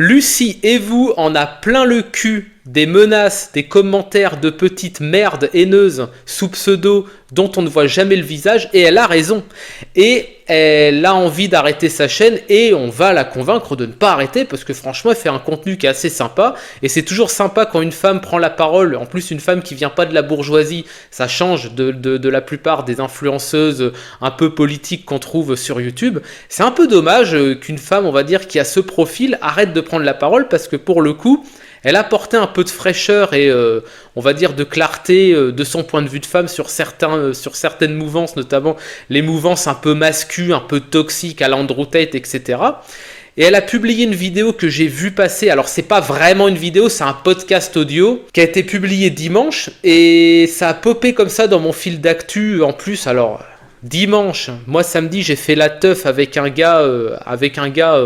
Lucie et vous en a plein le cul des menaces, des commentaires de petites merdes haineuses sous pseudo dont on ne voit jamais le visage, et elle a raison. Et elle a envie d'arrêter sa chaîne et on va la convaincre de ne pas arrêter parce que franchement elle fait un contenu qui est assez sympa et c'est toujours sympa quand une femme prend la parole, en plus une femme qui vient pas de la bourgeoisie, ça change de la plupart des influenceuses un peu politiques qu'on trouve sur YouTube. C'est un peu dommage qu'une femme, on va dire, qui a ce profil arrête de prendre la parole parce que pour le coup elle apportait un peu de fraîcheur et on va dire de clarté de son point de vue de femme sur certaines mouvances, notamment les mouvances un peu masculines, un peu toxiques à l'Andrew Tate, etc. Et elle a publié une vidéo que j'ai vu passer, alors c'est pas vraiment une vidéo, c'est un podcast audio qui a été publié dimanche et ça a popé comme ça dans mon fil d'actu en plus. Alors dimanche, moi samedi j'ai fait la teuf avec un gars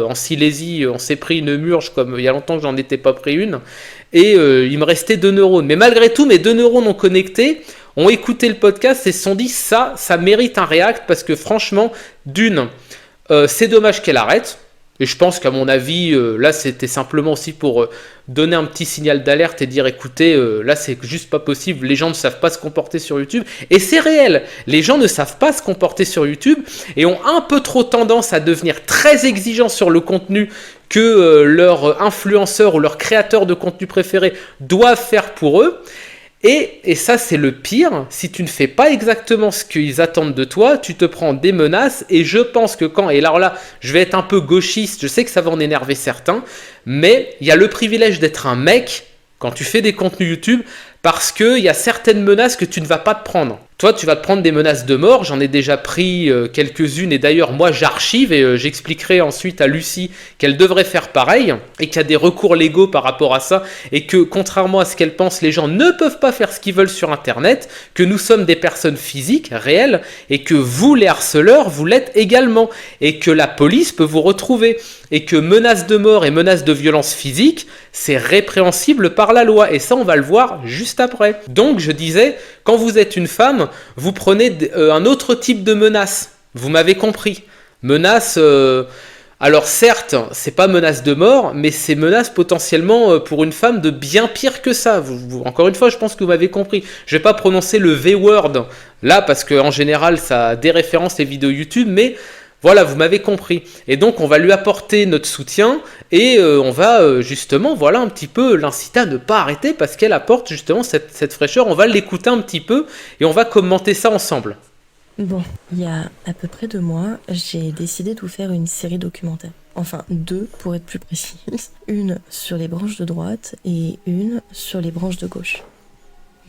en Silésie, on s'est pris une murge comme il y a longtemps que j'en étais pas pris une et il me restait 2 neurones, mais malgré tout mes 2 neurones ont connecté, ont écouté le podcast et se sont dit ça mérite un react parce que franchement c'est dommage qu'elle arrête. Et je pense qu'à mon avis, là c'était simplement aussi pour donner un petit signal d'alerte et dire écoutez, là c'est juste pas possible, les gens ne savent pas se comporter sur YouTube. Et c'est réel, les gens ne savent pas se comporter sur YouTube et ont un peu trop tendance à devenir très exigeants sur le contenu que leurs influenceurs ou leurs créateurs de contenu préférés doivent faire pour eux. Et ça c'est le pire, si tu ne fais pas exactement ce qu'ils attendent de toi, tu te prends des menaces et je pense que et alors là je vais être un peu gauchiste, je sais que ça va en énerver certains, mais il y a le privilège d'être un mec quand tu fais des contenus YouTube parce qu'il y a certaines menaces que tu ne vas pas te prendre. Toi, tu vas te prendre des menaces de mort, j'en ai déjà pris quelques-unes et d'ailleurs moi j'archive et j'expliquerai ensuite à Lucie qu'elle devrait faire pareil et qu'il y a des recours légaux par rapport à ça et que contrairement à ce qu'elle pense, les gens ne peuvent pas faire ce qu'ils veulent sur internet, que nous sommes des personnes physiques, réelles et que vous les harceleurs, vous l'êtes également et que la police peut vous retrouver et que menaces de mort et menaces de violence physique, c'est répréhensible par la loi et ça on va le voir juste après. Donc je disais, quand vous êtes une femme, vous prenez un autre type de menace. Vous m'avez compris. Menace, alors certes, c'est pas menace de mort, mais c'est menace potentiellement pour une femme de bien pire que ça. Encore une fois, je pense que vous m'avez compris. Je vais pas prononcer le V-word là parce qu'en général, ça déréférence les vidéos YouTube, mais voilà, vous m'avez compris. Et donc, on va lui apporter notre soutien et on va justement, voilà, un petit peu l'inciter à ne pas arrêter parce qu'elle apporte justement cette fraîcheur. On va l'écouter un petit peu et on va commenter ça ensemble. Bon, il y a à peu près 2 mois, j'ai décidé de vous faire une série documentaire. Enfin, 2 pour être plus précise. Une sur les branches de droite et une sur les branches de gauche.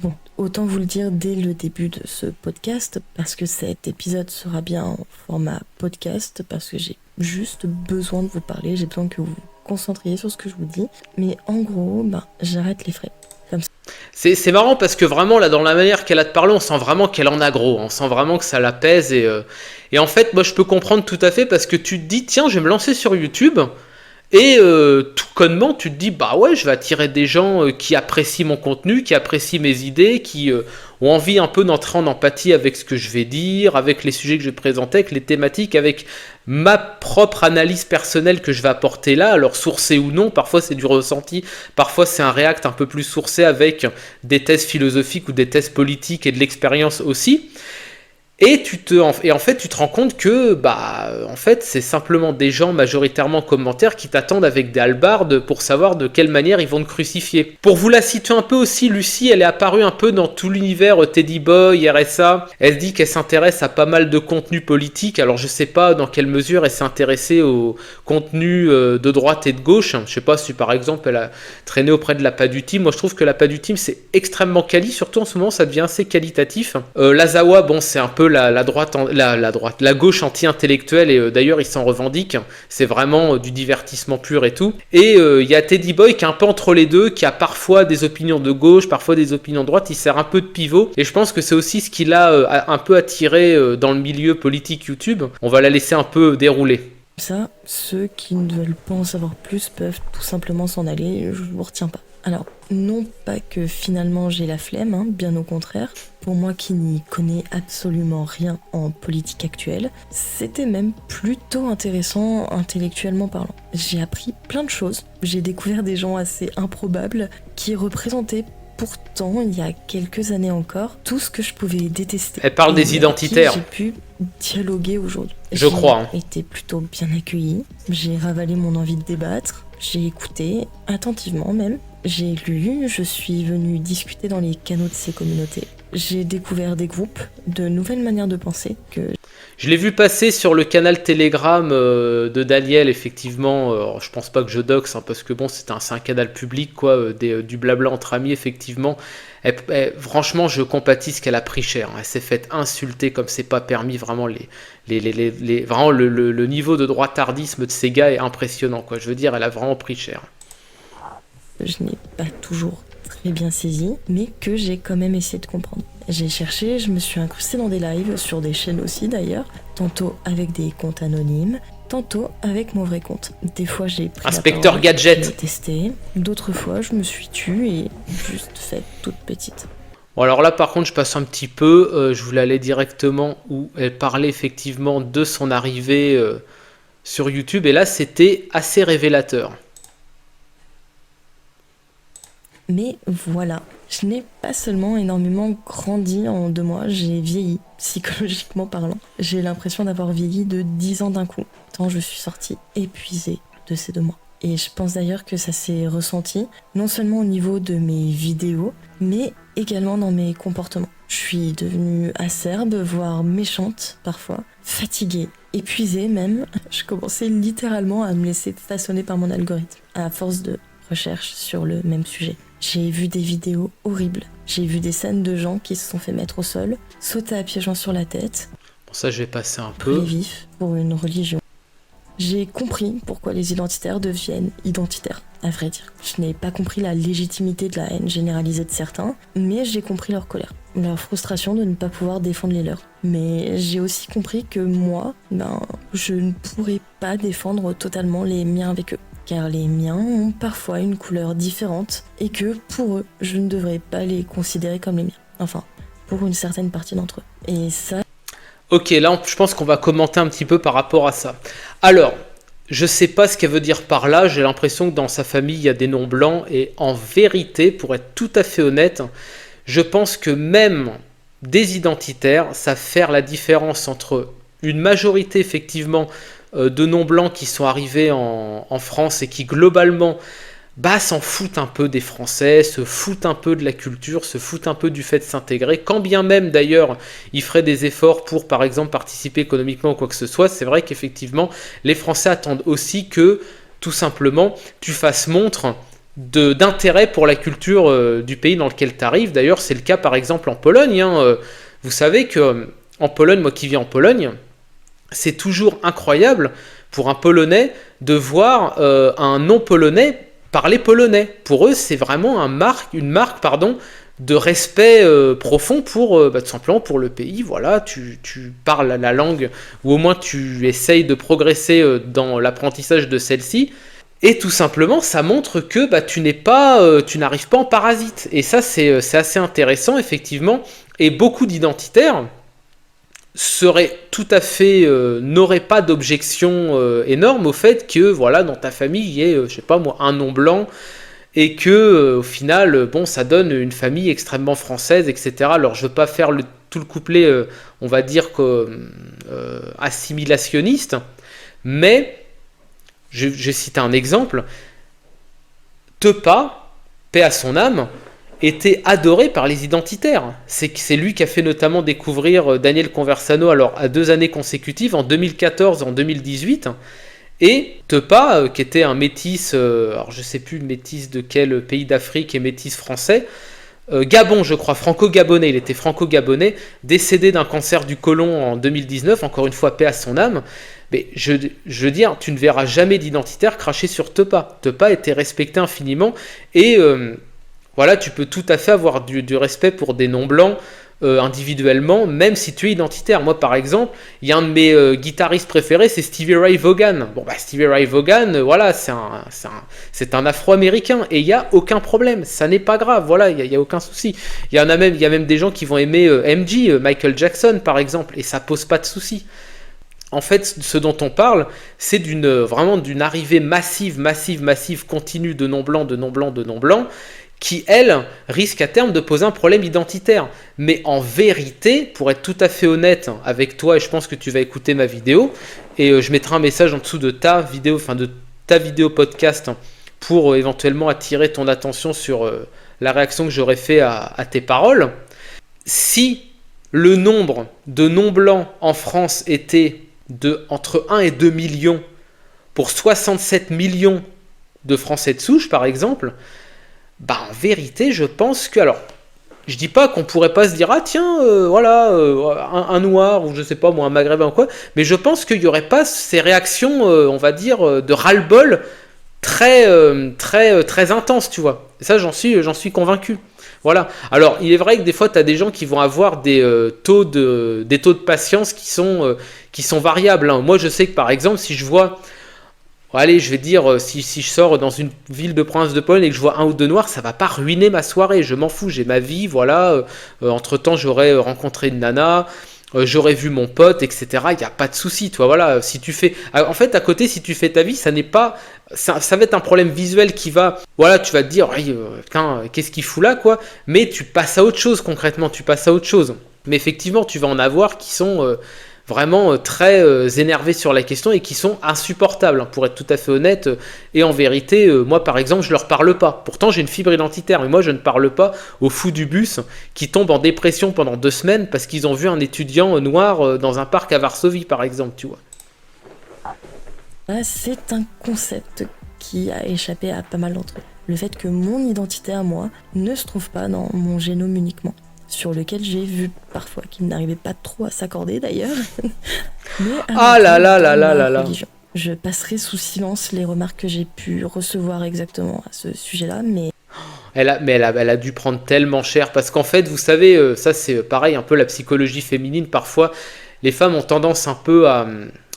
Bon, autant vous le dire dès le début de ce podcast, parce que cet épisode sera bien en format podcast, parce que j'ai juste besoin de vous parler, j'ai besoin que vous vous concentriez sur ce que je vous dis. Mais en gros, j'arrête les frais. Comme ça. C'est marrant parce que vraiment, là, dans la manière qu'elle a de parler, on sent vraiment qu'elle en a gros. On sent vraiment que ça la pèse. Et en fait, moi, je peux comprendre tout à fait parce que tu te dis, tiens, je vais me lancer sur YouTube. Et tout connement, tu te dis, bah ouais, je vais attirer des gens qui apprécient mon contenu, qui apprécient mes idées, qui ont envie un peu d'entrer en empathie avec ce que je vais dire, avec les sujets que je vais présenter, avec les thématiques, avec ma propre analyse personnelle que je vais apporter là, alors sourcée ou non, parfois c'est du ressenti, parfois c'est un react un peu plus sourcé avec des thèses philosophiques ou des thèses politiques et de l'expérience aussi. Et en fait, tu te rends compte que en fait, c'est simplement des gens majoritairement commentaires qui t'attendent avec des hallebardes pour savoir de quelle manière ils vont te crucifier. Pour vous la situer un peu aussi, Lucie, elle est apparue un peu dans tout l'univers Teddy Boy, RSA. Elle dit qu'elle s'intéresse à pas mal de contenu politique. Alors je sais pas dans quelle mesure elle s'est intéressée au contenu de droite et de gauche. Je sais pas si par exemple elle a traîné auprès de l'appât du team. Moi je trouve que l'appât du team c'est extrêmement quali, surtout en ce moment ça devient assez qualitatif. L'Azawa, bon c'est un peu la gauche anti-intellectuelle et d'ailleurs il s'en revendique, c'est vraiment du divertissement pur et tout. Et il y a Teddy Boy qui est un peu entre les deux, qui a parfois des opinions de gauche, parfois des opinions de droite, il sert un peu de pivot et je pense que c'est aussi ce qui l'a un peu attiré dans le milieu politique YouTube. On va la laisser un peu dérouler. Ça, ceux qui ne veulent pas en savoir plus peuvent tout simplement s'en aller, je vous retiens pas. Alors, non pas que finalement j'ai la flemme, hein, bien au contraire. Pour moi qui n'y connais absolument rien en politique actuelle, c'était même plutôt intéressant intellectuellement parlant. J'ai appris plein de choses, j'ai découvert des gens assez improbables qui représentaient pourtant, il y a quelques années encore, tout ce que je pouvais détester. Elle parle des identitaires. J'ai pu dialoguer aujourd'hui. Je crois. J'ai été plutôt bien accueillie, j'ai ravalé mon envie de débattre, j'ai écouté, attentivement même. J'ai lu, je suis venue discuter dans les canaux de ces communautés. J'ai découvert des groupes, de nouvelles manières de penser que... Je l'ai vu passer sur le canal Telegram de Daniel, effectivement. Alors, je pense pas que je doxe, hein, parce que bon, c'est un canal public, quoi, du blabla entre amis, effectivement. Franchement, je compatis qu'elle a pris cher. Hein. Elle s'est faite insulter comme c'est pas permis. Vraiment, vraiment le niveau de droitardisme de ces gars est impressionnant, quoi. Je veux dire, elle a vraiment pris cher. Je n'ai pas toujours très bien saisi, mais que j'ai quand même essayé de comprendre. J'ai cherché, je me suis incrustée dans des lives, sur des chaînes aussi d'ailleurs, tantôt avec des comptes anonymes, tantôt avec mon vrai compte. Des fois j'ai pris Inspecteur Gadget. J'ai testé, d'autres fois je me suis tue et juste faite toute petite. Bon, alors là par contre je passe un petit peu, je voulais aller directement où elle parlait effectivement de son arrivée sur YouTube, et là c'était assez révélateur. Mais voilà, je n'ai pas seulement énormément grandi en 2 mois, j'ai vieilli, psychologiquement parlant. J'ai l'impression d'avoir vieilli de 10 ans d'un coup, tant je suis sortie épuisée de ces 2 mois. Et je pense d'ailleurs que ça s'est ressenti, non seulement au niveau de mes vidéos, mais également dans mes comportements. Je suis devenue acerbe, voire méchante parfois, fatiguée, épuisée même. Je commençais littéralement à me laisser façonner par mon algorithme, à force de recherche sur le même sujet. J'ai vu des vidéos horribles. J'ai vu des scènes de gens qui se sont fait mettre au sol, sauter à pieds joints sur la tête. Bon, ça je vais passer un peu. Brûler vif pour une religion. J'ai compris pourquoi les identitaires deviennent identitaires, à vrai dire. Je n'ai pas compris la légitimité de la haine généralisée de certains, mais j'ai compris leur colère, leur frustration de ne pas pouvoir défendre les leurs. Mais j'ai aussi compris que moi, je ne pourrais pas défendre totalement les miens avec eux. Car les miens ont parfois une couleur différente et que, pour eux, je ne devrais pas les considérer comme les miens. Enfin, pour une certaine partie d'entre eux. Et ça... Ok, là je pense qu'on va commenter un petit peu par rapport à ça. Alors, je sais pas ce qu'elle veut dire par là, j'ai l'impression que dans sa famille il y a des noms blancs, et en vérité, pour être tout à fait honnête, je pense que même des identitaires savent faire la différence entre une majorité effectivement de non-blancs qui sont arrivés en France et qui globalement s'en foutent un peu des Français, se foutent un peu de la culture, se foutent un peu du fait de s'intégrer, quand bien même d'ailleurs ils feraient des efforts pour par exemple participer économiquement ou quoi que ce soit. C'est vrai qu'effectivement les Français attendent aussi que tout simplement tu fasses montre d'intérêt pour la culture du pays dans lequel tu arrives. D'ailleurs c'est le cas par exemple en Pologne, hein. Vous savez que en Pologne, moi qui vis en Pologne, c'est toujours incroyable pour un Polonais de voir un non-polonais parler polonais. Pour eux, c'est vraiment une marque de respect profond pour tout simplement pour le pays. Voilà, tu parles la langue, ou au moins tu essayes de progresser dans l'apprentissage de celle-ci. Et tout simplement, ça montre que tu n'arrives pas en parasite. Et ça, c'est assez intéressant, effectivement. Et beaucoup d'identitaires n'aurait pas d'objection énorme au fait que voilà dans ta famille il y ait je sais pas moi un nom blanc, et que au final ça donne une famille extrêmement française, etc. Alors je veux pas faire tout le couplet on va dire assimilationniste, mais je cite un exemple. Tepa, paix à son âme, était adoré par les identitaires. C'est lui qui a fait notamment découvrir Daniel Conversano alors à 2 années consécutives, en 2014 et en 2018. Et Tepa, qui était un métis, alors je sais plus métis de quel pays d'Afrique et métis français, Gabon je crois, franco-gabonais, il était franco-gabonais, décédé d'un cancer du côlon en 2019, encore une fois paix à son âme. Mais je veux dire, tu ne verras jamais d'identitaire cracher sur Tepa. Tepa était respecté infiniment, et voilà, tu peux tout à fait avoir du respect pour des non-blancs individuellement, même si tu es identitaire. Moi, par exemple, il y a un de mes guitaristes préférés, c'est Stevie Ray Vaughan. Bon, bah, Stevie Ray Vaughan, voilà, c'est un Afro-Américain, et il n'y a aucun problème, ça n'est pas grave, voilà, il y a aucun souci. Il y a même des gens qui vont aimer MJ, Michael Jackson, par exemple, et ça pose pas de souci. En fait, ce dont on parle, c'est vraiment d'une arrivée massive, continue de non-blancs, qui, elle, risque à terme de poser un problème identitaire. Mais en vérité, pour être tout à fait honnête avec toi, et je pense que tu vas écouter ma vidéo, et je mettrai un message en dessous de ta vidéo, podcast, pour éventuellement attirer ton attention sur la réaction que j'aurais fait à tes paroles. Si le nombre de non-blancs en France était entre 1 et 2 millions pour 67 millions de Français de souche, par exemple, bah en vérité, je pense que... Alors, je dis pas qu'on pourrait pas se dire, ah tiens, un noir, ou je sais pas moi, un maghrébin ou quoi, mais je pense qu'il y aurait pas ces réactions, on va dire, de ras-le-bol très intenses, tu vois. Et ça, j'en suis convaincu. Voilà. Alors, il est vrai que des fois, tu as des gens qui vont avoir des taux de patience qui sont variables. Hein. Moi, je sais que, par exemple, si je vois... Allez, je vais dire, si je sors dans une ville de province de Pologne et que je vois un ou deux noirs, ça va pas ruiner ma soirée. Je m'en fous, j'ai ma vie, voilà. Entre-temps, j'aurais rencontré une nana, j'aurais vu mon pote, etc. Il n'y a pas de souci, toi, voilà. Si tu fais... En fait, à côté, si tu fais ta vie, ça n'est pas... Ça va être un problème visuel qui va... Voilà, tu vas te dire, putain, qu'est-ce qu'il fout là, quoi. Mais tu passes à autre chose, concrètement, tu passes à autre chose. Mais effectivement, tu vas en avoir qui sont... vraiment très énervés sur la question et qui sont insupportables, hein, pour être tout à fait honnête. Et en vérité, moi par exemple, je leur parle pas. Pourtant, j'ai une fibre identitaire, mais moi je ne parle pas aux fous du bus qui tombent en dépression pendant 2 semaines parce qu'ils ont vu un étudiant noir dans un parc à Varsovie, par exemple, tu vois. C'est un concept qui a échappé à pas mal d'entre eux. Le fait que mon identité à moi ne se trouve pas dans mon génome uniquement, sur lequel j'ai vu parfois qu'il n'arrivait pas trop à s'accorder d'ailleurs. Mais je passerai sous silence les remarques que j'ai pu recevoir exactement à ce sujet-là, mais... Elle a dû prendre tellement cher, parce qu'en fait, vous savez, ça c'est pareil, un peu la psychologie féminine, parfois, les femmes ont tendance un peu à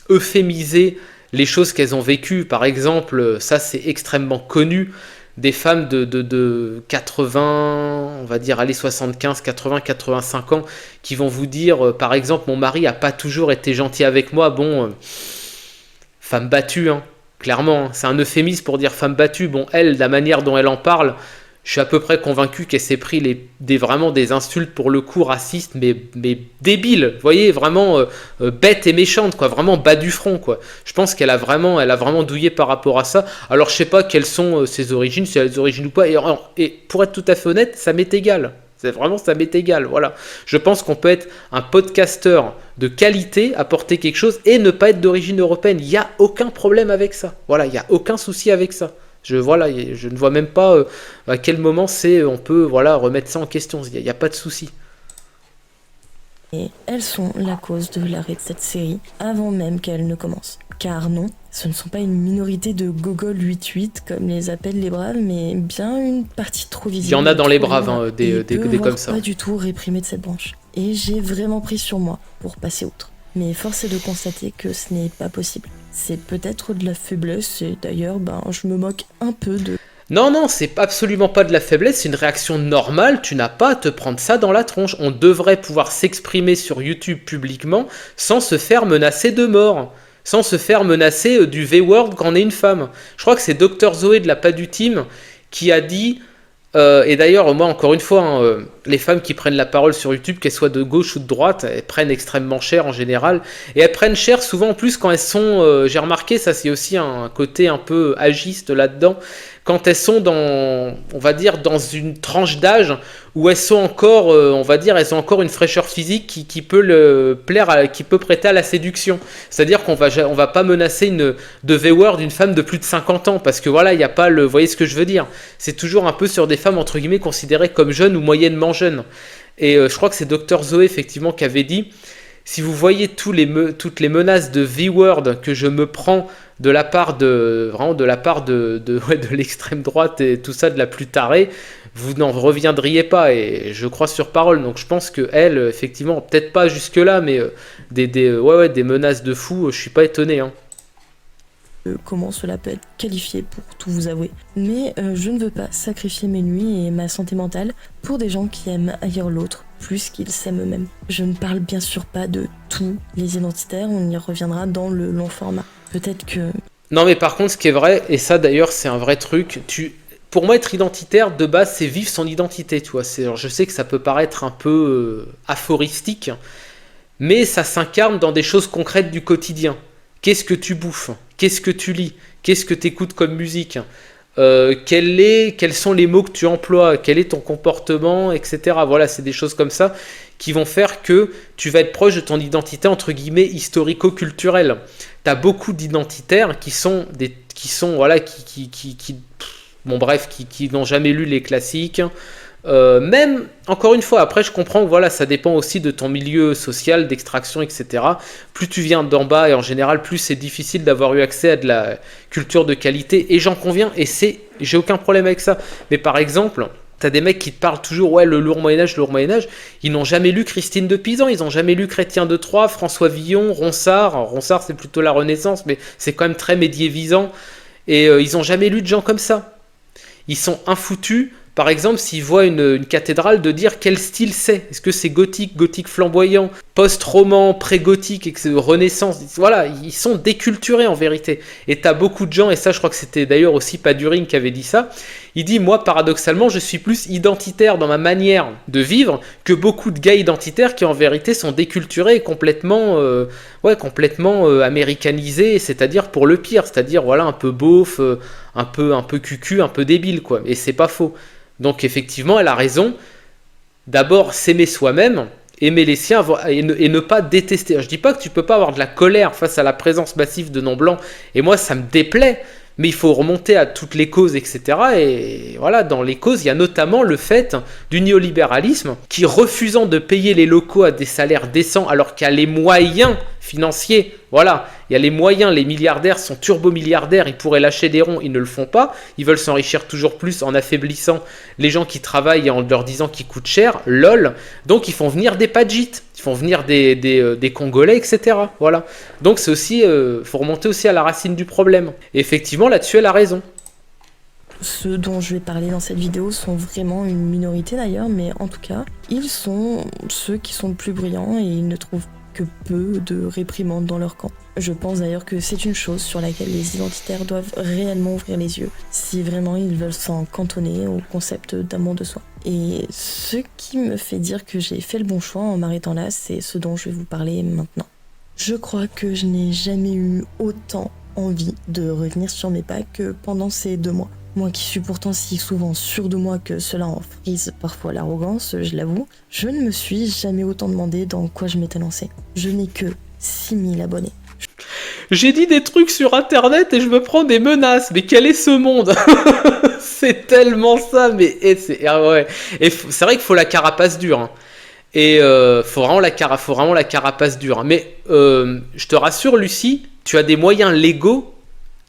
euphémiser les choses qu'elles ont vécues. Par exemple, ça c'est extrêmement connu, des femmes de 80, on va dire, allez, 75, 80, 85 ans, qui vont vous dire, par exemple, mon mari a pas toujours été gentil avec moi. Bon, femme battue, hein, clairement, hein, c'est un euphémisme pour dire femme battue. Bon, elle, la manière dont elle en parle, je suis à peu près convaincu qu'elle s'est pris vraiment des insultes pour le coup racistes, mais débiles, vous voyez, vraiment bête et méchante, quoi, vraiment bas du front, quoi. Je pense qu'elle a vraiment douillé par rapport à ça. Alors je sais pas quelles sont ses origines, si elle a des origines ou pas, et pour être tout à fait honnête, ça m'est égal. Ça m'est égal, voilà. Je pense qu'on peut être un podcasteur de qualité, apporter quelque chose et ne pas être d'origine européenne. Il n'y a aucun problème avec ça. Voilà, il n'y a aucun souci avec ça. Je ne vois même pas à quel moment on peut remettre ça en question. Il n'y a pas de souci. Et elles sont la cause de l'arrêt de cette série avant même qu'elle ne commence. Car non, ce ne sont pas une minorité de gogol 8-8 comme les appellent les braves, mais bien une partie trop visible. Il y en a dans les braves, des comme ça. Pas du tout réprimé de cette branche. Et j'ai vraiment pris sur moi pour passer outre. Mais force est de constater que ce n'est pas possible. C'est peut-être de la faiblesse, et d'ailleurs, je me moque un peu de... Non, c'est absolument pas de la faiblesse, c'est une réaction normale, tu n'as pas à te prendre ça dans la tronche. On devrait pouvoir s'exprimer sur YouTube publiquement sans se faire menacer de mort, sans se faire menacer du V-word quand on est une femme. Je crois que c'est Dr Zoé de la Padu Team qui a dit... et d'ailleurs, moi, encore une fois, les femmes qui prennent la parole sur YouTube, qu'elles soient de gauche ou de droite, elles prennent extrêmement cher en général. Et elles prennent cher souvent en plus quand elles sont... j'ai remarqué, ça c'est aussi un côté un peu agiste là-dedans, quand elles sont on va dire, dans une tranche d'âge où elles sont encore, elles ont encore une fraîcheur physique qui peut qui peut prêter à la séduction. C'est-à-dire qu'on va pas menacer de V-word d'une femme de plus de 50 ans, parce que voilà, il n'y a pas vous voyez ce que je veux dire. C'est toujours un peu sur des femmes, entre guillemets, considérées comme jeunes ou moyennement jeunes. Et je crois que c'est Dr Zoé, effectivement, qui avait dit... Si vous voyez toutes les menaces de V-word que je me prends de la part de vraiment de la part ouais, de l'extrême droite et tout ça, de la plus tarée, vous n'en reviendriez pas, et je crois sur parole. Donc je pense que elle, effectivement, peut-être pas jusque là, mais ouais, des menaces de fou, je suis pas étonné, hein. Comment cela peut être qualifié pour tout vous avouer. Mais je ne veux pas sacrifier mes nuits et ma santé mentale pour des gens qui aiment haïr l'autre plus qu'ils s'aiment eux-mêmes. Je ne parle bien sûr pas de tous les identitaires, on y reviendra dans le long format. Peut-être que... Non, mais par contre, ce qui est vrai, et ça d'ailleurs c'est un vrai truc, pour moi être identitaire de base c'est vivre son identité, tu vois. Je sais que ça peut paraître un peu aphoristique, mais ça s'incarne dans des choses concrètes du quotidien. Qu'est-ce que tu bouffes? Qu'est-ce que tu lis? Qu'est-ce que tu écoutes comme musique? Quels sont les mots que tu emploies? Quel est ton comportement, etc. Voilà, c'est des choses comme ça qui vont faire que tu vas être proche de ton identité entre guillemets historico-culturelle. Tu as beaucoup d'identitaires qui n'ont jamais lu les classiques. Même, encore une fois, après je comprends que voilà, ça dépend aussi de ton milieu social, d'extraction, etc. Plus tu viens d'en bas, et en général, plus c'est difficile d'avoir eu accès à de la culture de qualité, et j'en conviens, et j'ai aucun problème avec ça. Mais par exemple, t'as des mecs qui te parlent toujours, ouais, le lourd Moyen-Âge, ils n'ont jamais lu Christine de Pisan, ils n'ont jamais lu Chrétien de Troyes, François Villon, Ronsard. Alors, Ronsard, c'est plutôt la Renaissance, mais c'est quand même très médiévisant, et ils n'ont jamais lu de gens comme ça. Ils sont infoutus. Par exemple, s'ils voient une cathédrale, de dire quel style c'est. Est-ce que c'est gothique, gothique flamboyant, post-roman, pré-gothique, renaissance? Voilà, ils sont déculturés en vérité. Et t'as beaucoup de gens, et ça je crois que c'était d'ailleurs aussi Paduring qui avait dit ça, il dit, moi paradoxalement, je suis plus identitaire dans ma manière de vivre que beaucoup de gars identitaires qui en vérité sont déculturés et complètement américanisés, c'est-à-dire pour le pire, c'est-à-dire voilà, un peu beauf, un peu cucu, un peu débile, quoi. Et c'est pas faux. Donc effectivement, elle a raison. D'abord, s'aimer soi-même, aimer les siens et ne pas détester. Je dis pas que tu peux pas avoir de la colère face à la présence massive de non-blancs. Et moi, ça me déplaît. Mais il faut remonter à toutes les causes, etc. Et voilà, dans les causes, il y a notamment le fait du néolibéralisme qui, refusant de payer les locaux à des salaires décents alors qu'il y a les moyens financiers, voilà, il y a les moyens, les milliardaires sont turbo-milliardaires, ils pourraient lâcher des ronds, ils ne le font pas, ils veulent s'enrichir toujours plus en affaiblissant les gens qui travaillent et en leur disant qu'ils coûtent cher, lol, donc ils font venir des Padjites, ils font venir des Congolais, etc. Voilà. Donc c'est aussi, faut remonter aussi à la racine du problème. Et effectivement, là-dessus, elle a raison. Ceux dont je vais parler dans cette vidéo sont vraiment une minorité d'ailleurs, mais en tout cas, ils sont ceux qui sont le plus brillants et ils ne trouvent que peu de réprimandes dans leur camp. Je pense d'ailleurs que c'est une chose sur laquelle les identitaires doivent réellement ouvrir les yeux, si vraiment ils veulent s'en cantonner au concept d'amour de soi. Et ce qui me fait dire que j'ai fait le bon choix en m'arrêtant là, c'est ce dont je vais vous parler maintenant. Je crois que je n'ai jamais eu autant envie de revenir sur mes pas que pendant ces 2 mois. Moi qui suis pourtant si souvent sûre de moi que cela en frise parfois l'arrogance, je l'avoue, je ne me suis jamais autant demandé dans quoi je m'étais lancée. Je n'ai que 6000 abonnés. J'ai dit des trucs sur internet et je me prends des menaces, mais quel est ce monde? C'est tellement ça, mais ouais. Et c'est vrai qu'il faut la carapace dure, hein. Et faut vraiment la carapace dure, hein. Mais je te rassure, Lucie, tu as des moyens légaux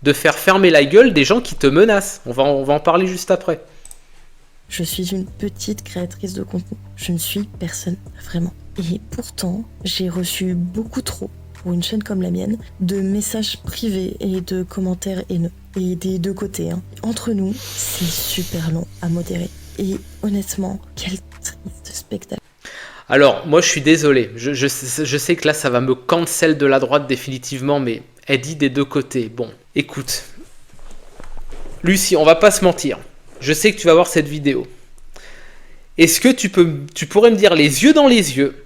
de faire fermer la gueule des gens qui te menacent. On va en parler juste après. Je suis une petite créatrice de contenu. Je ne suis personne, vraiment. Et pourtant, j'ai reçu beaucoup trop, pour une chaîne comme la mienne, de messages privés et de commentaires haineux. Et des 2 côtés, hein. Entre nous, c'est super long à modérer. Et honnêtement, quel triste spectacle. Alors, moi je suis désolé. Je sais que là ça va me cancel de la droite définitivement, mais elle dit des 2 côtés. Bon, écoute. Lucie, on va pas se mentir. Je sais que tu vas voir cette vidéo. Est-ce que tu pourrais me dire les yeux dans les yeux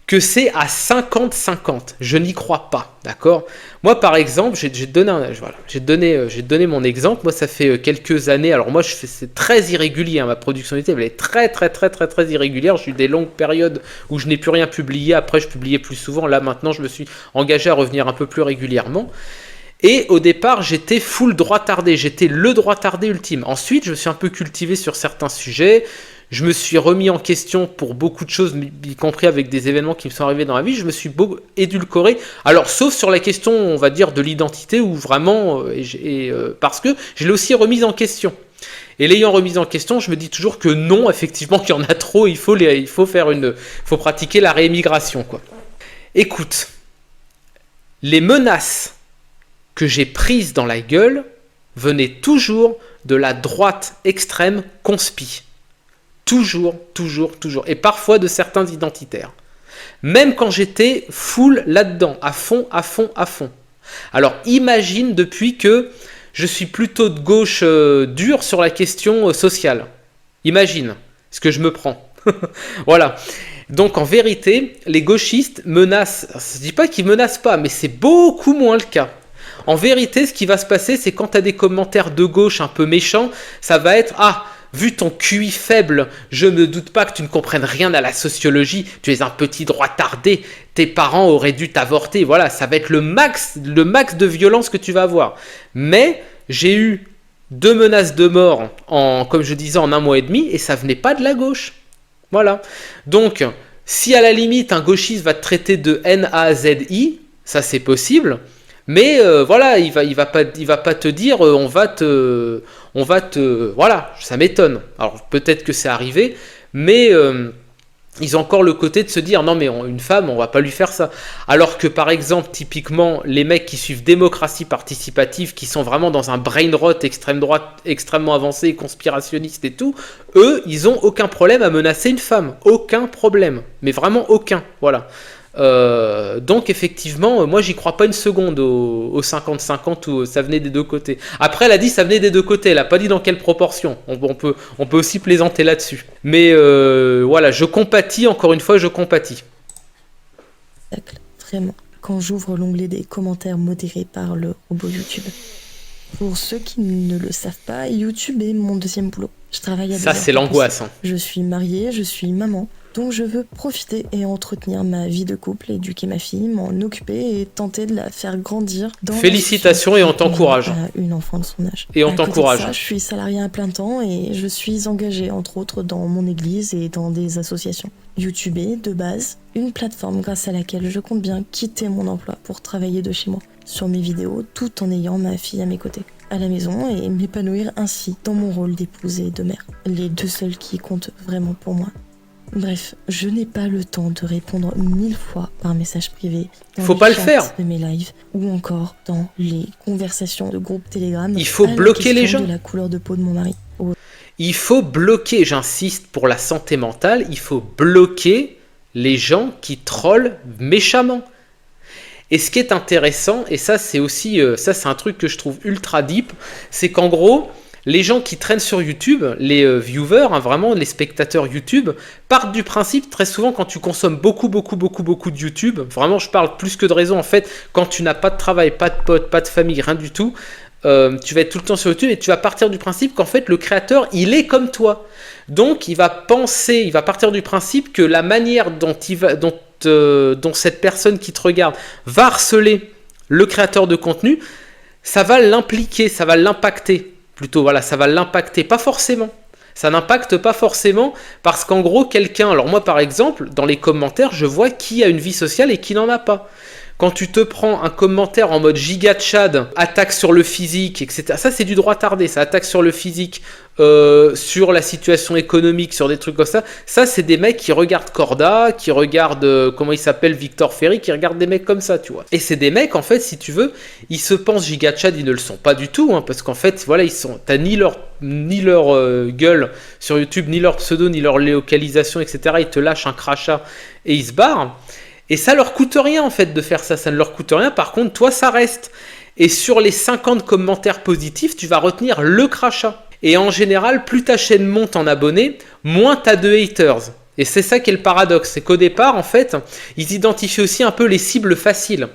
que c'est à 50-50? Je n'y crois pas, d'accord? Moi, par exemple, j'ai donné mon exemple. Moi, ça fait quelques années. Alors moi, c'est très irrégulier, hein, ma production YouTube, elle est très irrégulière. J'ai eu des longues périodes où je n'ai plus rien publié. Après, je publiais plus souvent. Là, maintenant, je me suis engagé à revenir un peu plus régulièrement. Et au départ, j'étais full droitardé. J'étais le droitardé ultime. Ensuite, je me suis un peu cultivé sur certains sujets. je me suis remis en question pour beaucoup de choses, y compris avec des événements qui me sont arrivés dans la vie. Je me suis édulcoré. Alors, sauf sur la question, on va dire, de l'identité, où vraiment, parce que je l'ai aussi remise en question. Et l'ayant remise en question, je me dis toujours que non, effectivement, qu'il y en a trop. Il faut pratiquer la réémigration, quoi. Écoute, les menaces que j'ai prises dans la gueule venaient toujours de la droite extrême conspi. Toujours. Et parfois de certains identitaires. Même quand j'étais full là-dedans, à fond. Alors imagine depuis que je suis plutôt de gauche dur sur la question sociale. Imagine ce que je me prends. Voilà. Donc en vérité, les gauchistes menacent. Je ne dis pas qu'ils menacent pas, mais c'est beaucoup moins le cas. En vérité, ce qui va se passer, c'est quand tu as des commentaires de gauche un peu méchants, ça va être « Ah, vu ton QI faible, je ne doute pas que tu ne comprennes rien à la sociologie, tu es un petit droitardé, tes parents auraient dû t'avorter. » Voilà, ça va être le max de violence que tu vas avoir. Mais j'ai eu 2 menaces de mort, comme je disais, en 1 mois et demi, et ça venait pas de la gauche. Voilà. Donc, si à la limite, un gauchiste va te traiter de Nazi, ça c'est possible. Mais voilà, il va pas te dire voilà, ça m'étonne. Alors peut-être que c'est arrivé, mais ils ont encore le côté de se dire non mais une femme, on va pas lui faire ça. Alors que par exemple, typiquement, les mecs qui suivent démocratie participative, qui sont vraiment dans un brain rot extrême droite extrêmement avancé, conspirationniste et tout, eux, ils ont aucun problème à menacer une femme, aucun problème, mais vraiment aucun, voilà. Donc effectivement, moi j'y crois pas une seconde au 50-50 où ça venait des deux côtés. Après elle a dit ça venait des deux côtés, elle a pas dit dans quelle proportion. On peut aussi plaisanter là-dessus. Mais voilà, je compatis, encore une fois je compatis. Vraiment, quand j'ouvre l'onglet des commentaires modérés par le robot YouTube. Pour ceux qui ne le savent pas, YouTube est mon 2e boulot. Je travaille à ça c'est l'angoisse. Hein. Je suis mariée, je suis maman. Donc je veux profiter et entretenir ma vie de couple, éduquer ma fille, m'en occuper et tenter de la faire grandir. Félicitations et on t'encourage. Une enfant de son âge. Et on t'encourage. Je suis salariée à plein temps et je suis engagée entre autres dans mon église et dans des associations. YouTube est de base une plateforme grâce à laquelle je compte bien quitter mon emploi pour travailler de chez moi sur mes vidéos tout en ayant ma fille à mes côtés à la maison et m'épanouir ainsi dans mon rôle d'épouse et de mère. Les 2 seuls qui comptent vraiment pour moi. Bref, je n'ai pas le temps de répondre 1000 fois par message privé. Faut pas le faire. De mes lives ou encore dans les conversations de groupe Telegram. Il faut bloquer les gens. De la couleur de peau de mon mari. Il faut bloquer, j'insiste pour la santé mentale, il faut bloquer les gens qui trollent méchamment. Et ce qui est intéressant, et ça c'est aussi, ça c'est un truc que je trouve ultra deep, c'est qu'en gros, les gens qui traînent sur YouTube, les viewers, hein, vraiment les spectateurs YouTube, partent du principe très souvent quand tu consommes beaucoup de YouTube, vraiment je parle plus que de raison en fait, quand tu n'as pas de travail, pas de potes, pas de famille, rien du tout, tu vas être tout le temps sur YouTube et tu vas partir du principe qu'en fait le créateur il est comme toi. Donc il va partir du principe que la manière dont cette personne qui te regarde va harceler le créateur de contenu, ça va l'impliquer, ça va l'impacter. Plutôt, voilà, ça va l'impacter, pas forcément. Ça n'impacte pas forcément parce qu'en gros, quelqu'un... Alors moi, par exemple, dans les commentaires, je vois qui a une vie sociale et qui n'en a pas. Quand tu te prends un commentaire en mode giga tchad, attaque sur le physique, etc. Ça, c'est du droit tardé, ça attaque sur le physique, sur la situation économique, sur des trucs comme ça. Ça, c'est des mecs qui regardent Corda, qui regardent, comment il s'appelle, Victor Ferry, qui regardent des mecs comme ça, tu vois. Et c'est des mecs, en fait, si tu veux, ils se pensent giga tchad, ils ne le sont pas du tout, hein, parce qu'en fait, voilà, t'as ni leur gueule sur YouTube, ni leur pseudo, ni leur localisation, etc. Ils te lâchent un crachat et ils se barrent. Et ça leur coûte rien en fait de faire ça, ça ne leur coûte rien, par contre toi ça reste. Et sur les 50 commentaires positifs, tu vas retenir le crachat. Et en général, plus ta chaîne monte en abonnés, moins t'as de haters. Et c'est ça qui est le paradoxe, c'est qu'au départ en fait, ils identifient aussi un peu les cibles faciles.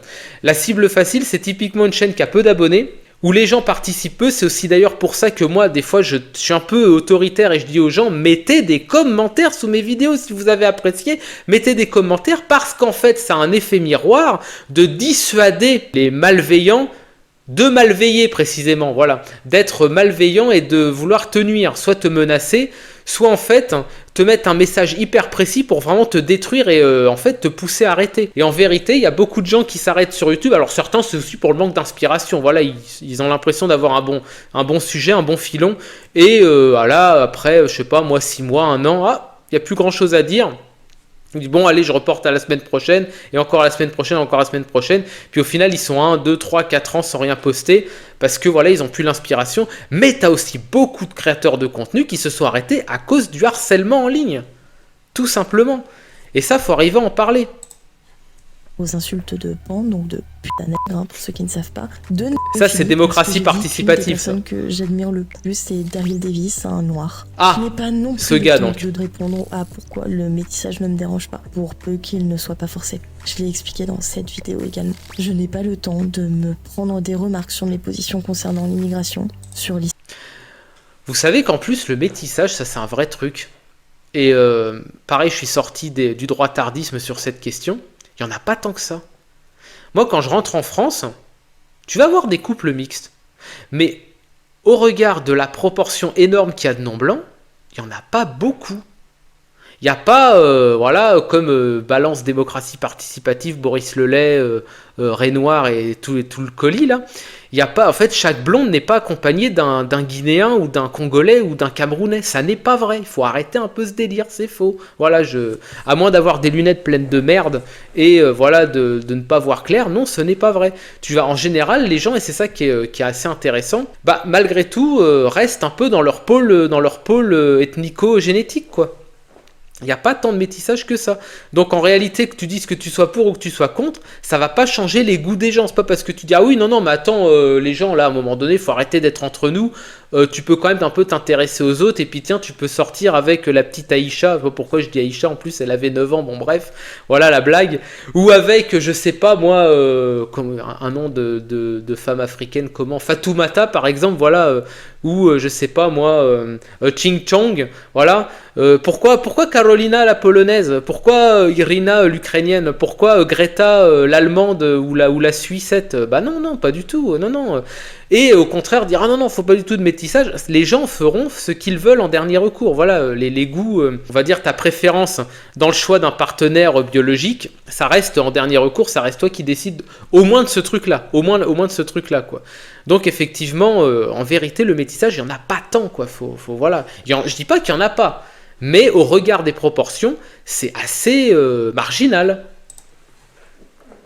La cible facile, c'est typiquement une chaîne qui a peu d'abonnés, où les gens participent peu. C'est aussi d'ailleurs pour ça que moi, des fois, je suis un peu autoritaire et je dis aux gens, mettez des commentaires sous mes vidéos si vous avez apprécié, mettez des commentaires parce qu'en fait, ça a un effet miroir de dissuader les malveillants de malveiller précisément, voilà, d'être malveillant et de vouloir te nuire, soit te menacer, soit en fait te mettre un message hyper précis pour vraiment te détruire et en fait te pousser à arrêter. Et en vérité, il y a beaucoup de gens qui s'arrêtent sur YouTube, alors certains c'est aussi pour le manque d'inspiration, voilà, ils ont l'impression d'avoir un bon sujet, un bon filon, et voilà, après, je sais pas, moi 6 mois, 1 an, il n'y a plus grand chose à dire. Il dit bon allez je reporte à la semaine prochaine et encore la semaine prochaine, encore la semaine prochaine, puis au final ils sont 1, 2, 3, 4 ans sans rien poster parce que voilà ils ont plus l'inspiration, mais t'as aussi beaucoup de créateurs de contenu qui se sont arrêtés à cause du harcèlement en ligne, tout simplement, et ça faut arriver à en parler. Aux insultes de pan, donc de putain nègre, pour ceux qui ne savent pas. Ça, c'est démocratie participative. La personne que j'admire le plus, c'est Daryl Davis, un noir. Ah, je n'ai pas non plus ce gars, donc. de répondre à pourquoi le métissage ne me dérange pas, pour peu qu'il ne soit pas forcé. Je l'ai expliqué dans cette vidéo également. Je n'ai pas le temps de me prendre des remarques sur mes positions concernant l'immigration, sur l'histoire. Vous savez qu'en plus, le métissage, ça c'est un vrai truc. Et pareil, je suis sorti du droitardisme sur cette question. Il n'y en a pas tant que ça. Moi, quand je rentre en France, tu vas voir des couples mixtes. Mais au regard de la proportion énorme qu'il y a de non-blancs, il n'y en a pas beaucoup. Il n'y a pas, voilà, comme balance démocratie participative, Boris Lelay, Renoir et tout le colis, là. Il n'y a pas, en fait, chaque blonde n'est pas accompagnée d'un Guinéen ou d'un Congolais ou d'un Camerounais. Ça n'est pas vrai. Il faut arrêter un peu ce délire, c'est faux. Voilà, à moins d'avoir des lunettes pleines de merde et voilà, de ne pas voir clair, non, ce n'est pas vrai. Tu vas, en général, les gens, et c'est ça qui est assez intéressant, bah, malgré tout, restent un peu dans leur pôle ethnico-génétique, quoi. Il n'y a pas tant de métissage que ça. Donc en réalité, que tu dises que tu sois pour ou que tu sois contre, ça va pas changer les goûts des gens. C'est pas parce que tu dis ah oui, non, mais attends, les gens là, à un moment donné, il faut arrêter d'être entre nous. Tu peux quand même un peu t'intéresser aux autres. Et puis tiens, tu peux sortir avec la petite Aïcha. Je sais pas pourquoi je dis Aïcha, en plus elle avait 9 ans, bon bref, voilà la blague. Ou avec, je sais pas moi, comme un nom de femme africaine, comment, Fatoumata par exemple, voilà. Ou je sais pas moi, Ching Chong, voilà. Pourquoi Carolina la polonaise? Pourquoi Irina l'ukrainienne? Pourquoi Greta l'allemande ou la suissette? Bah non, pas du tout, non. Et au contraire dire ah non, faut pas du tout de métissage. Les gens feront ce qu'ils veulent en dernier recours. Voilà, les goûts, on va dire ta préférence dans le choix d'un partenaire biologique, ça reste en dernier recours, ça reste toi qui décides au moins de ce truc-là, au moins de ce truc-là, quoi. Donc effectivement, en vérité, le métissage, il y en a pas tant, quoi. Faut voilà. Je dis pas qu'il y en a pas. Mais au regard des proportions, c'est assez marginal.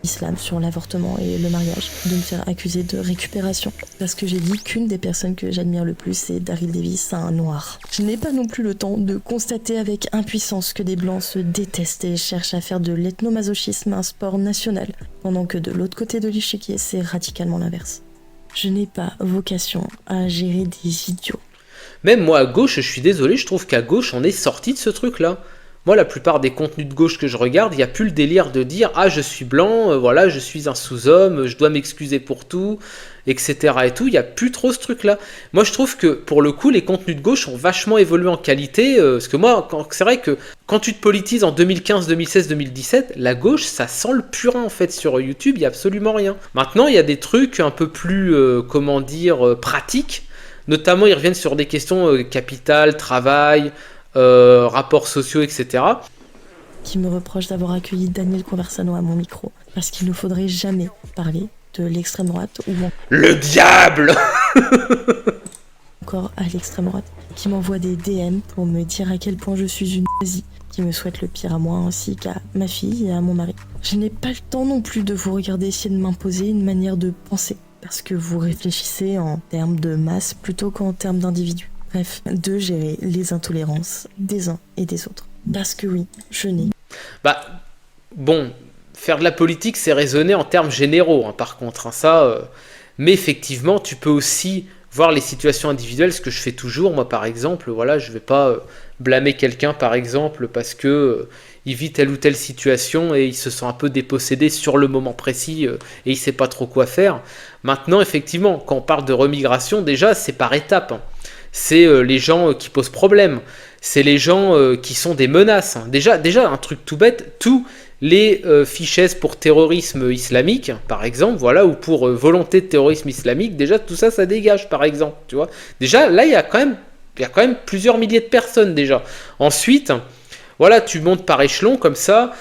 Islam sur l'avortement et le mariage, de me faire accuser de récupération. Parce que j'ai dit qu'une des personnes que j'admire le plus, c'est Daryl Davis, un noir. Je n'ai pas non plus le temps de constater avec impuissance que des blancs se détestent et cherchent à faire de l'ethnomasochisme un sport national, pendant que de l'autre côté de l'échiquier, c'est radicalement l'inverse. Je n'ai pas vocation à gérer des idiots. Même moi à gauche, je suis désolé, je trouve qu'à gauche, on est sorti de ce truc-là. Moi, la plupart des contenus de gauche que je regarde, il n'y a plus le délire de dire « Ah, je suis blanc, voilà, je suis un sous-homme, je dois m'excuser pour tout, etc. » et tout, il n'y a plus trop ce truc-là. Moi, je trouve que, pour le coup, les contenus de gauche ont vachement évolué en qualité, parce que moi, c'est vrai que quand tu te politises en 2015, 2016, 2017, la gauche, ça sent le purin, en fait, sur YouTube, il n'y a absolument rien. Maintenant, il y a des trucs un peu plus, pratiques, notamment, ils reviennent sur des questions capital, travail, rapports sociaux, etc. Qui me reproche d'avoir accueilli Daniel Conversano à mon micro, parce qu'il ne faudrait jamais parler de l'extrême droite ou le diable encore à l'extrême droite, qui m'envoie des DM pour me dire à quel point je suis une nazie, qui me souhaite le pire à moi ainsi qu'à ma fille et à mon mari. Je n'ai pas le temps non plus de vous regarder essayer de m'imposer une manière de penser, parce que vous réfléchissez en termes de masse plutôt qu'en termes d'individus. Bref, de gérer les intolérances des uns et des autres. Parce que oui, je n'ai... Bon, faire de la politique, c'est raisonner en termes généraux, par contre, mais effectivement, tu peux aussi voir les situations individuelles, ce que je fais toujours, moi, par exemple, voilà, je vais pas blâmer quelqu'un, par exemple, parce que il vit telle ou telle situation et il se sent un peu dépossédé sur le moment précis et il sait pas trop quoi faire. Maintenant, effectivement, quand on parle de remigration, déjà, c'est par étapes, c'est les gens qui posent problème, c'est les gens qui sont des menaces. Déjà, un truc tout bête, tous les fichés pour terrorisme islamique, par exemple, voilà, ou pour volonté de terrorisme islamique, déjà tout ça, ça dégage, par exemple, tu vois. Déjà, là, il y a quand même plusieurs milliers de personnes, déjà. Ensuite, voilà, tu montes par échelon, comme ça,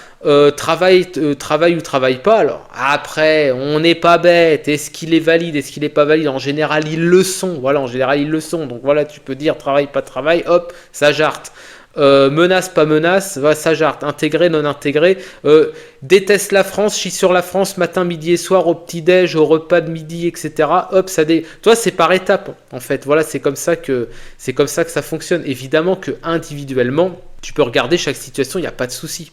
travaille ou travaille pas. Alors, après, on n'est pas bête, est-ce qu'il est valide, est-ce qu'il n'est pas valide? En général, ils le sont, voilà, en général, ils le sont. Donc voilà, tu peux dire travail, pas travail, hop, ça jarte. Menace, pas menace, va, ça jarte. Intégré, non intégré. Déteste la France, chie sur la France, matin, midi et soir, au petit-déj, au repas de midi, etc. Hop, toi, c'est par étapes, en fait. Voilà, c'est comme ça que ça fonctionne. Évidemment que individuellement, tu peux regarder chaque situation, il n'y a pas de souci.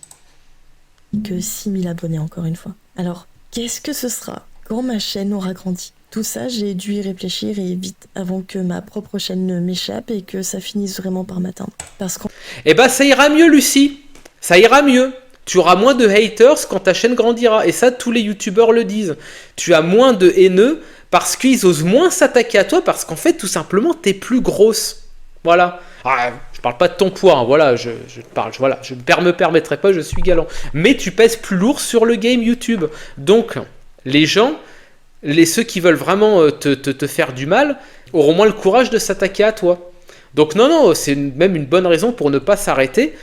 Que 6000 abonnés, encore une fois. Alors, qu'est-ce que ce sera quand ma chaîne aura grandi? Tout ça, j'ai dû y réfléchir et vite, avant que ma propre chaîne ne m'échappe et que ça finisse vraiment par m'atteindre. Parce qu'en... Eh ben, ça ira mieux, Lucie. Ça ira mieux. Tu auras moins de haters quand ta chaîne grandira. Et ça, tous les youtubeurs le disent. Tu as moins de haineux parce qu'ils osent moins s'attaquer à toi parce qu'en fait, tout simplement, t'es plus grosse. Voilà. Ah, je parle pas de ton poids, hein, voilà, je me permettrai pas, je suis galant. Mais tu pèses plus lourd sur le game YouTube. Donc, les gens, ceux qui veulent vraiment te faire du mal, auront moins le courage de s'attaquer à toi. Donc non, c'est même une bonne raison pour ne pas s'arrêter.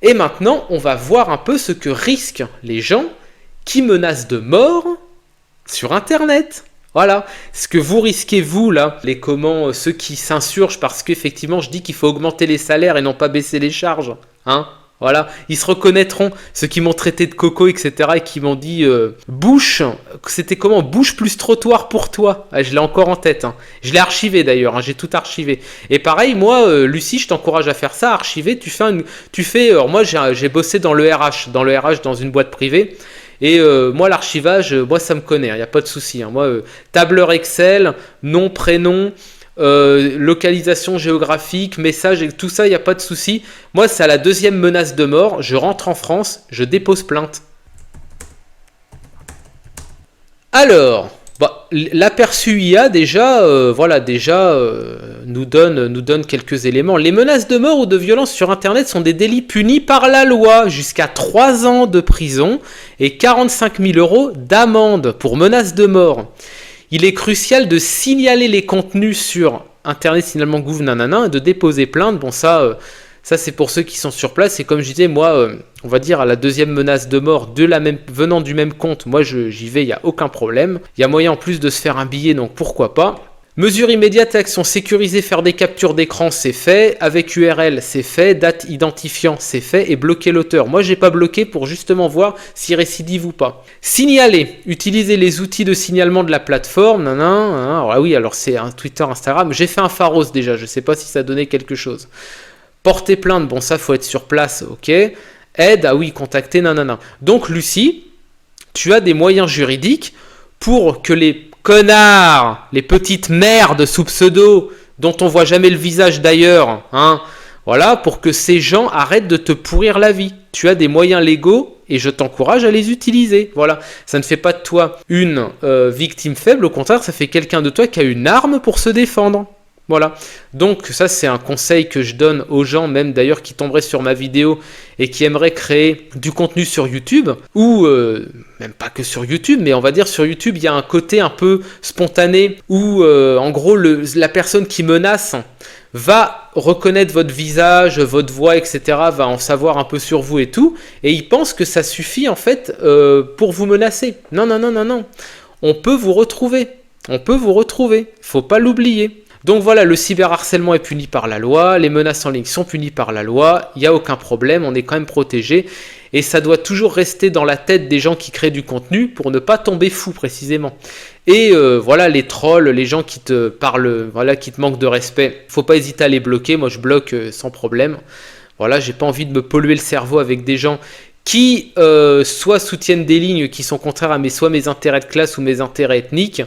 Et maintenant, on va voir un peu ce que risquent les gens qui menacent de mort sur Internet. Voilà, ce que vous risquez vous là, ceux qui s'insurgent parce qu'effectivement je dis qu'il faut augmenter les salaires et non pas baisser les charges, hein, voilà, ils se reconnaîtront, ceux qui m'ont traité de coco, etc. et qui m'ont dit bouche, c'était comment, bouche plus trottoir pour toi, ah, je l'ai encore en tête, hein. Je l'ai archivé d'ailleurs, hein, j'ai tout archivé. Et pareil, moi, Lucie, je t'encourage à faire ça, archiver, alors moi j'ai bossé dans le RH, dans une boîte privée. Et moi, l'archivage, moi, ça me connaît, il n'y a pas de souci. Hein. Moi, tableur Excel, nom, prénom, localisation géographique, message, et tout ça, il n'y a pas de souci. Moi, c'est à la deuxième menace de mort. Je rentre en France, je dépose plainte. Alors, l'aperçu IA déjà, nous donne quelques éléments. Les menaces de mort ou de violence sur Internet sont des délits punis par la loi, jusqu'à 3 ans de prison et 45 000 € d'amende pour menaces de mort. Il est crucial de signaler les contenus sur Internet, signalement gouv, nanana, et de déposer plainte. Bon, ça c'est pour ceux qui sont sur place. Et comme je disais, moi, on va dire à la deuxième menace de mort venant du même compte, moi j'y vais, il n'y a aucun problème. Il y a moyen en plus de se faire un billet, donc pourquoi pas. Mesure immédiate, action sécurisée, faire des captures d'écran, c'est fait. Avec URL, c'est fait. Date identifiant, c'est fait. Et bloquer l'auteur. Moi, j'ai pas bloqué pour justement voir s'il récidive ou pas. Signaler. Utiliser les outils de signalement de la plateforme. Alors, oui, alors c'est un Twitter, Instagram. J'ai fait un Pharos déjà. Je sais pas si ça donnait quelque chose. Porter plainte. Bon, ça, faut être sur place. Ok. Aide. Ah oui, contacter. Donc, Lucie, tu as des moyens juridiques pour que les connards, les petites merdes sous pseudo, dont on voit jamais le visage d'ailleurs, hein, voilà, pour que ces gens arrêtent de te pourrir la vie. Tu as des moyens légaux et je t'encourage à les utiliser. Voilà, ça ne fait pas de toi une victime faible, au contraire, ça fait quelqu'un de toi qui a une arme pour se défendre. Voilà, donc ça c'est un conseil que je donne aux gens, même d'ailleurs qui tomberaient sur ma vidéo et qui aimeraient créer du contenu sur YouTube, ou même pas que sur YouTube, mais on va dire sur YouTube il y a un côté un peu spontané, où en gros la personne qui menace va reconnaître votre visage, votre voix, etc., va en savoir un peu sur vous et tout, et il pense que ça suffit en fait pour vous menacer. Non, on peut vous retrouver, faut pas l'oublier. Donc voilà, le cyberharcèlement est puni par la loi, les menaces en ligne sont punies par la loi, il n'y a aucun problème, on est quand même protégé, et ça doit toujours rester dans la tête des gens qui créent du contenu pour ne pas tomber fou précisément. Et voilà, les trolls, les gens qui te parlent, voilà, qui te manquent de respect, faut pas hésiter à les bloquer, moi je bloque sans problème. Voilà, j'ai pas envie de me polluer le cerveau avec des gens qui soit soutiennent des lignes qui sont contraires à soit mes intérêts de classe ou mes intérêts ethniques,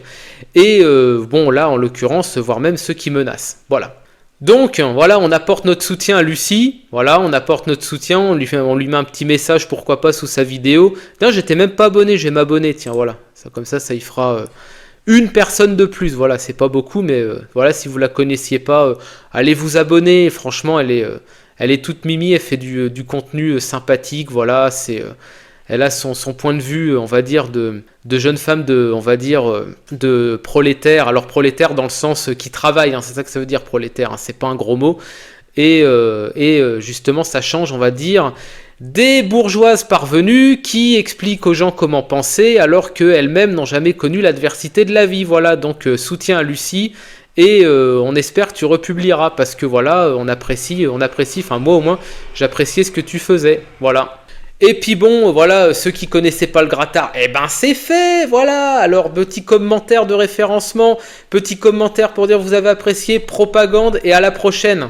et bon là en l'occurrence, voire même ceux qui menacent. Voilà. Donc voilà, on apporte notre soutien à Lucie, voilà, on apporte notre soutien, on lui met un petit message, pourquoi pas, sous sa vidéo. Tiens, j'étais même pas abonné, je vais m'abonner, tiens, voilà, ça, comme ça y fera une personne de plus, voilà, c'est pas beaucoup, mais voilà, si vous la connaissiez pas, allez vous abonner, franchement, elle est toute mimi, elle fait du contenu sympathique, voilà, elle a son point de vue, on va dire, de jeune femme on va dire, de prolétaire. Alors prolétaire dans le sens qui travaille, hein, c'est ça que ça veut dire prolétaire, hein, c'est pas un gros mot. Et justement, ça change, on va dire, des bourgeoises parvenues qui expliquent aux gens comment penser alors qu'elles-mêmes n'ont jamais connu l'adversité de la vie. Voilà, donc soutien à Lucie. Et on espère que tu republieras parce que voilà, on apprécie, enfin moi au moins, j'appréciais ce que tu faisais, voilà. Et puis bon, voilà, ceux qui connaissaient pas le Grattard, eh ben c'est fait, voilà. Alors petit commentaire de référencement, petit commentaire pour dire vous avez apprécié, propagande et à la prochaine.